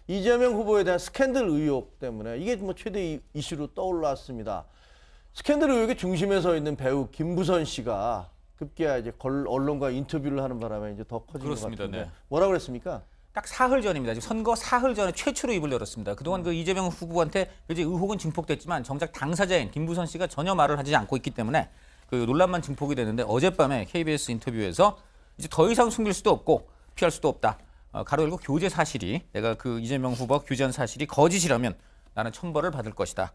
이재명 후보에 대한 스캔들 의혹 때문에 이게 뭐 최대 이슈로 떠올랐습니다. 스캔들 의혹의 중심에 서 있는 배우 김부선 씨가 급기야 이제 언론과 인터뷰를 하는 바람에 이제 더 커진 것 같은데 네. 뭐라고 그랬습니까? 딱 사흘 전입니다. 지금 선거 사흘 전에 최초로 입을 열었습니다. 그동안 그 이재명 후보한테 이제 의혹은 증폭됐지만 정작 당사자인 김부선 씨가 전혀 말을 하지 않고 있기 때문에 그 논란만 증폭이 되는데 어젯밤에 KBS 인터뷰에서 이제 더 이상 숨길 수도 없고 피할 수도 없다. 가로 열고 교제 사실이 내가 그 이재명 후보와 교제한 사실이 거짓이라면 나는 천벌을 받을 것이다.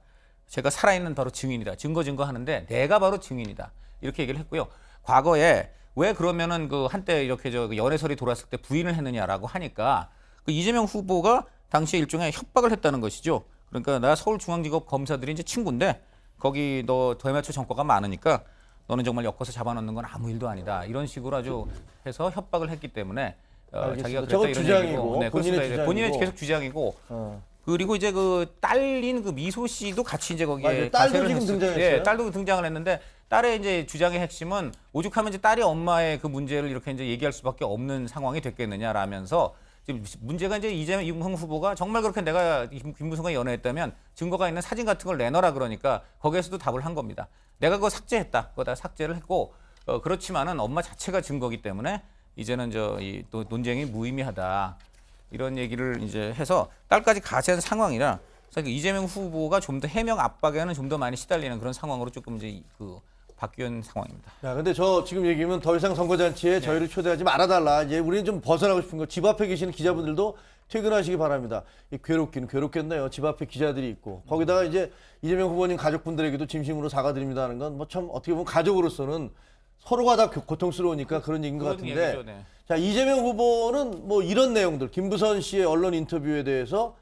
제가 살아있는 바로 증인이다. 증거 하는데 내가 바로 증인이다. 이렇게 얘기를 했고요. 과거에 왜 그러면은 그 한때 이렇게 저 연애설이 돌았을 때 부인을 했느냐라고 하니까 그 이재명 후보가 당시에 일종의 협박을 했다는 것이죠. 그러니까 나 서울중앙지법 검사들이 이제 친구인데 거기 너 대마초 전과가 많으니까 너는 정말 엮어서 잡아놓는 건 아무 일도 아니다. 이런 식으로 아주 해서 협박을 했기 때문에 자기가 그랬다 이런 주장이고, 얘기고, 네, 본인의 주장이고. 본인의 계속 주장이고. 그리고 이제 그 딸인 그 미소 씨도 같이 이제 거기에 맞아요. 딸도 가세를 지금 했어요. 등장했어요. 예, 딸도 등장을 했는데 딸의 이제 주장의 핵심은 오죽하면 이제 딸이 엄마의 그 문제를 이렇게 이제 얘기할 수밖에 없는 상황이 됐겠느냐라면서 지금 문제가 이제 이재명 후보가 정말 그렇게 내가 김부선과 연애했다면 증거가 있는 사진 같은 걸 내놔라 그러니까 거기에서도 답을 한 겁니다. 내가 그거 삭제했다. 그거 다 삭제를 했고 그렇지만은 엄마 자체가 증거기 때문에 이제는 이 논쟁이 무의미하다. 이런 얘기를 이제 해서 딸까지 가세한 상황이라 사실 이재명 후보가 좀 더 해명 압박에는 좀 더 많이 시달리는 그런 상황으로 조금 이제 그 바뀐 상황입니다. 야, 근데 저 지금 얘기면 더 이상 선거잔치에 저희를 초대하지 말아달라. 이제 우리는 좀 벗어나고 싶은 거. 집 앞에 계시는 기자분들도 퇴근하시기 바랍니다. 괴롭기는 괴롭겠네요. 집 앞에 기자들이 있고. 거기다가 이제 이재명 후보님 가족분들에게도 진심으로 사과드립니다 하는 건 뭐 참 어떻게 보면 가족으로서는 서로가 다 고통스러우니까 그런 얘기인 것 같은데. 얘기죠, 네. 자, 이재명 후보는 뭐 이런 내용들, 김부선 씨의 언론 인터뷰에 대해서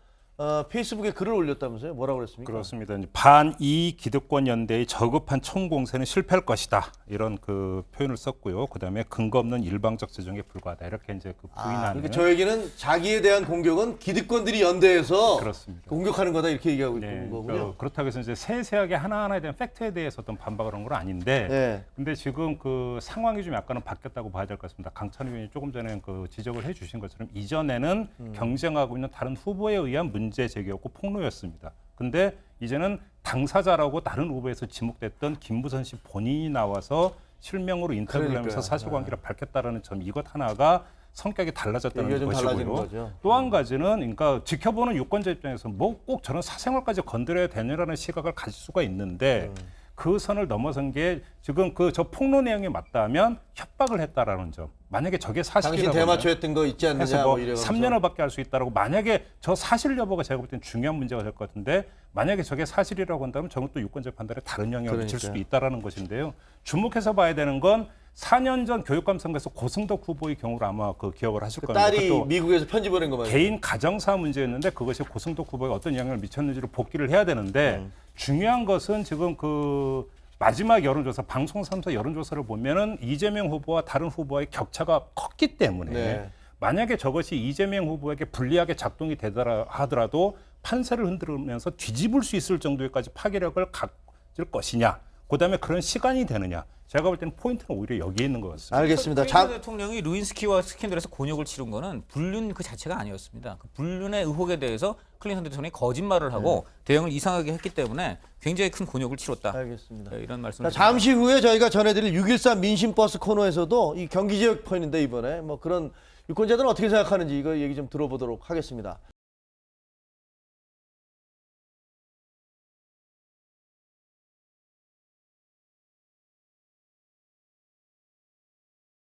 페이스북에 글을 올렸다면서요? 뭐라고 그랬습니까? 그렇습니다. 반이 기득권 연대의 저급한 총공세는 실패할 것이다. 이런 그 표현을 썼고요. 그다음에 근거 없는 일방적 주장에 불과하다. 이렇게 이제 그 부인하는. 그러니까 저 얘기는 자기에 대한 공격은 기득권들이 연대해서 그렇습니다. 공격하는 거다 이렇게 얘기하고 네, 있는 거군요. 그렇다고 해서 이제 세세하게 하나하나에 대한 팩트에 대해서 어떤 반박을 한 건 아닌데, 네. 근데 지금 그 상황이 좀 약간은 바뀌었다고 봐야 될 것 같습니다. 강찬 의원이 조금 전에 그 지적을 해주신 것처럼 이전에는 경쟁하고 있는 다른 후보에 의한 문제 제기였고 폭로였습니다. 근데 이제는 당사자라고 다른 후보에서 지목됐던 김부선 씨 본인이 나와서 실명으로 인터뷰를 하면서 사실관계를 밝혔다라는 점 이것 하나가 성격이 달라졌다는 좀 달라지는 것이고요. 거죠. 또 한 가지는 그러니까 지켜보는 유권자 입장에서 뭐 꼭 저런 사생활까지 건드려야 되느라는 시각을 가질 수가 있는데 그 선을 넘어선 게 지금 그 저 폭로 내용이 맞다면 협박을 했다라는 점. 만약에 저게 당신 사실이라고 대마초했던 거 있지 않느냐 해서 뭐 뭐 이래가면서. 3년을 밖에 할 수 있다라고 만약에 저 사실 여부가 제가 볼 땐 중요한 문제가 될 것 같은데 만약에 저게 사실이라고 한다면 저건 또 유권자 판단에 다른 영향을 미칠 수도 있다라는 것인데요. 주목해서 봐야 되는 건 4년 전 교육감 선거에서 고승덕 후보의 경우를 아마 그 기억을 하실 겁니다. 딸이 그것도 미국에서 편지 보낸 거 말이에요. 개인 가정사 문제였는데 그것이 고승덕 후보에 어떤 영향을 미쳤는지를 복귀를 해야 되는데 중요한 것은 지금 그 마지막 여론조사, 방송 3사 여론조사를 보면은 이재명 후보와 다른 후보와의 격차가 컸기 때문에 네. 만약에 저것이 이재명 후보에게 불리하게 작동이 되더라 하더라도 판세를 흔들면서 뒤집을 수 있을 정도까지 파괴력을 가질 것이냐. 그다음에 그런 시간이 되느냐. 제가 볼 때는 포인트는 오히려 여기에 있는 것 같습니다. 알겠습니다. 클린턴 대통령이 루인스키와 스캔들에서 곤욕을 치른 거는 불륜 그 자체가 아니었습니다. 그 불륜의 의혹에 대해서 클린턴 대통령이 거짓말을 하고 대응을 이상하게 했기 때문에 굉장히 큰 곤욕을 치렀다. 알겠습니다. 네, 이런 말씀을 자, 잠시 후에 저희가 전해드릴 6.13 민심버스 코너에서도 이 경기 지역 편인데 이번에 뭐 그런 유권자들은 어떻게 생각하는지 이거 얘기 좀 들어보도록 하겠습니다.